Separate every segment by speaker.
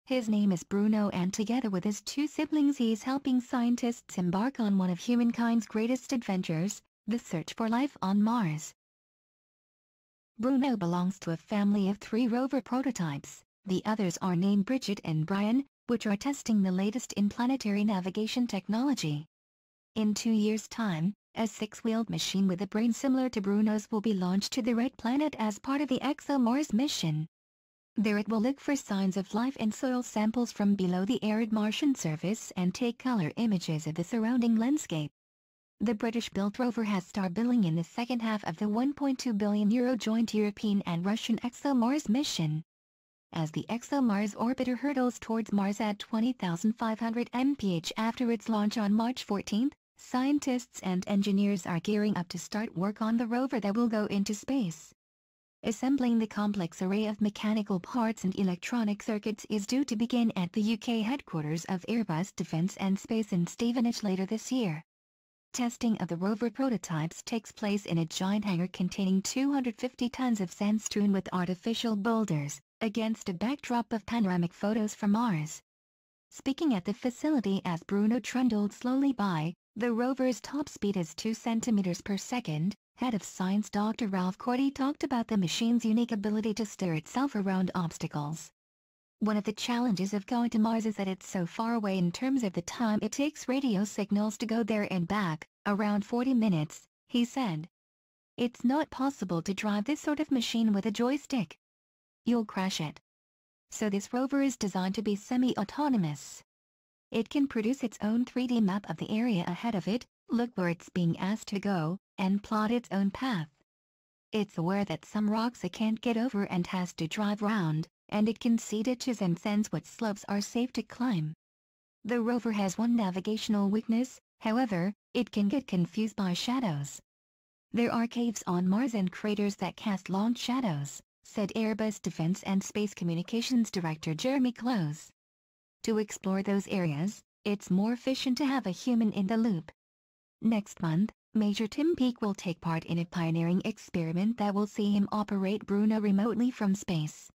Speaker 1: His name is Bruno, and together with his two siblings he is helping scientists embark on one of humankind's greatest adventures, the search for life on Mars. Bruno belongs to a family of 3 rover prototypes. The others are named Bridget and Bryan, which are testing the latest in planetary navigation technology. In 2 years' time, a 6-wheeled machine with a brain similar to Bruno's will be launched to the red planet as part of the ExoMars mission. There it will look for signs of life in soil samples from below the arid Martian surface and take color images of the surrounding landscape. The British-built rover has started building in the second half of the €1.2 billion joint European and Russian ExoMars mission. As the ExoMars orbiter hurtles towards Mars at 20,500 mph after its launch on March 14, scientists and engineers are gearing up to start work on the rover that will go into space. Assembling the complex array of mechanical parts and electronic circuits is due to begin at the UK headquarters of Airbus Defence and Space in Stevenage later this year. Testing of the rover prototypes takes place in a giant hangar containing 250 tons of sand strewn with artificial boulders, against a backdrop of panoramic photos from Mars. Speaking at the facility as Bruno trundled slowly by, the rover's top speed is 2 centimeters per second. Head of Science Dr. Ralph Cordy talked about the machine's unique ability to steer itself around obstacles. One of the challenges of going to Mars is that it's so far away in terms of the time it takes radio signals to go there and back, around 40 minutes, he said. It's not possible to drive this sort of machine with a joystick. You'll crash it. So this rover is designed to be semi-autonomous. It can produce its own 3D map of the area ahead of it, look where it's being asked to go, and plot its own path. It's aware that some rocks it can't get over and has to drive round, and it can see ditches and sense what slopes are safe to climb. The rover has one navigational weakness, however, it can get confused by shadows. There are caves on Mars and craters that cast long shadows, said Airbus Defence and Space Communications Director Jeremy Close. To explore those areas, it's more efficient to have a human in the loop. Next month, Major Tim Peake will take part in a pioneering experiment that will see him operate Bruno remotely from space.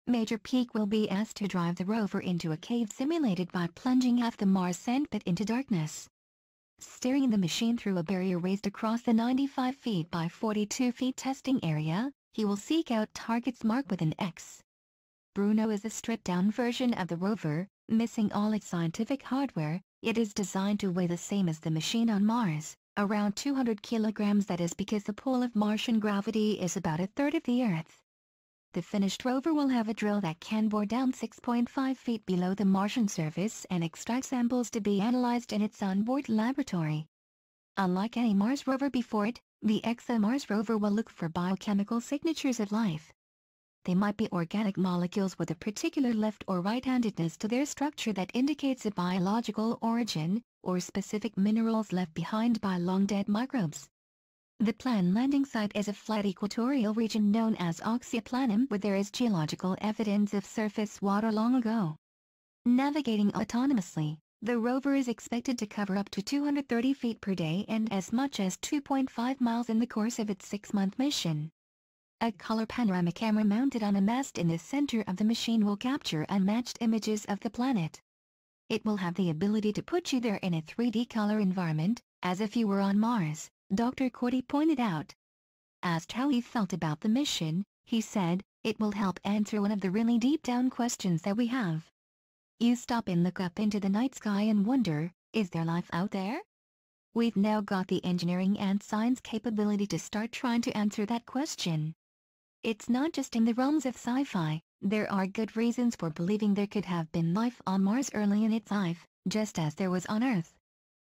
Speaker 1: Major Peake will be asked to drive the rover into a cave simulated by plunging half the Mars sandpit into darkness. Steering the machine through a barrier raised across the 95 feet by 42 feet testing area, he will seek out targets marked with an X. Bruno is a stripped-down version of the rover, missing all its scientific hardware. It is designed to weigh the same as the machine on Mars, around 200 kilograms. That is because the pull of Martian gravity is about a third of the Earth. The finished rover will have a drill that can bore down 6.5 feet below the Martian surface and extract samples to be analyzed in its onboard laboratory. Unlike any Mars rover before it, the ExoMars rover will look for biochemical signatures of life. They might be organic molecules with a particular left or right-handedness to their structure that indicates a biological origin, or specific minerals left behind by long-dead microbes. The planned landing site is a flat equatorial region known as Oxyplanum, where there is geological evidence of surface water long ago. Navigating autonomously, the rover is expected to cover up to 230 feet per day and as much as 2.5 miles in the course of its 6-month mission. A color panoramic camera mounted on a mast in the center of the machine will capture unmatched images of the planet. It will have the ability to put you there in a 3D color environment, as if you were on Mars, Dr. Cordy pointed out. Asked how he felt about the mission, he said, "It will help answer one of the really deep-down questions that we have. You stop and look up into the night sky and wonder, is there life out there? We've now got the engineering and science capability to start trying to answer that question. It's not just in the realms of sci-fi, there are good reasons for believing there could have been life on Mars early in its life, just as there was on Earth.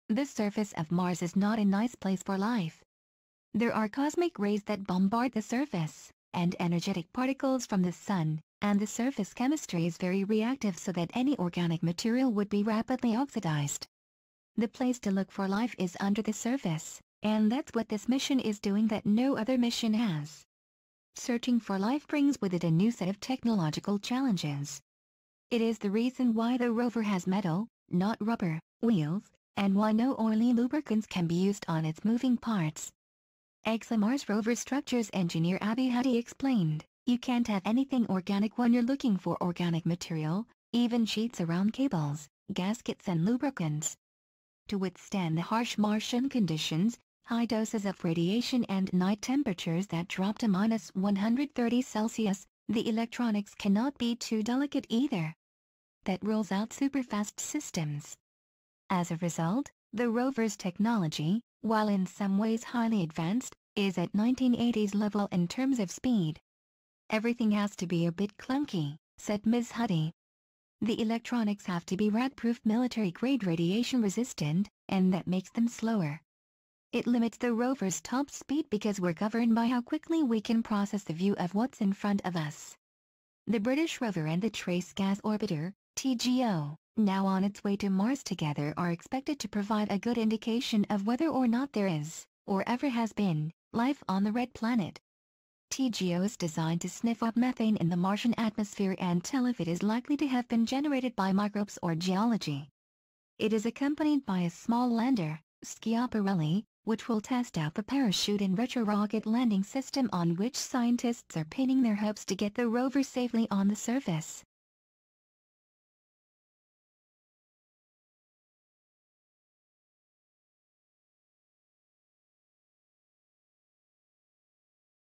Speaker 1: The surface of Mars is not a nice place for life. There are cosmic rays that bombard the surface, and energetic particles from the sun, and the surface chemistry is very reactive so that any organic material would be rapidly oxidized. The place to look for life is under the surface, and that's what this mission is doing that no other mission has. Searching for life brings with it a new set of technological challenges. It is the reason why the rover has metal, not rubber, wheels, and why no oily lubricants can be used on its moving parts. ExoMars rover structures engineer Abby Hadi explained, "You can't have anything organic when you're looking for organic material, even sheets around cables, gaskets and lubricants. To withstand the harsh Martian conditions, high doses of radiation and night temperatures that drop to -130°C, the electronics cannot be too delicate either. That rules out superfast systems. As a result, the rover's technology, while in some ways highly advanced, is at 1980s level in terms of speed. "Everything has to be a bit clunky," said Ms. Huddy. "The electronics have to be rad-proof, military-grade, radiation-resistant, and that makes them slower. It limits the rover's top speed because we're governed by how quickly we can process the view of what's in front of us." The British rover and the Trace Gas Orbiter, TGO, now on its way to Mars together, are expected to provide a good indication of whether or not there is, or ever has been, life on the red planet. TGO is designed to sniff out methane in the Martian atmosphere and tell if it is likely to have been generated by microbes or geology. It is accompanied by a small lander, Schiaparelli, which will test out the parachute and retro-rocket landing system on which scientists are pinning their hopes to get the rover safely on the surface.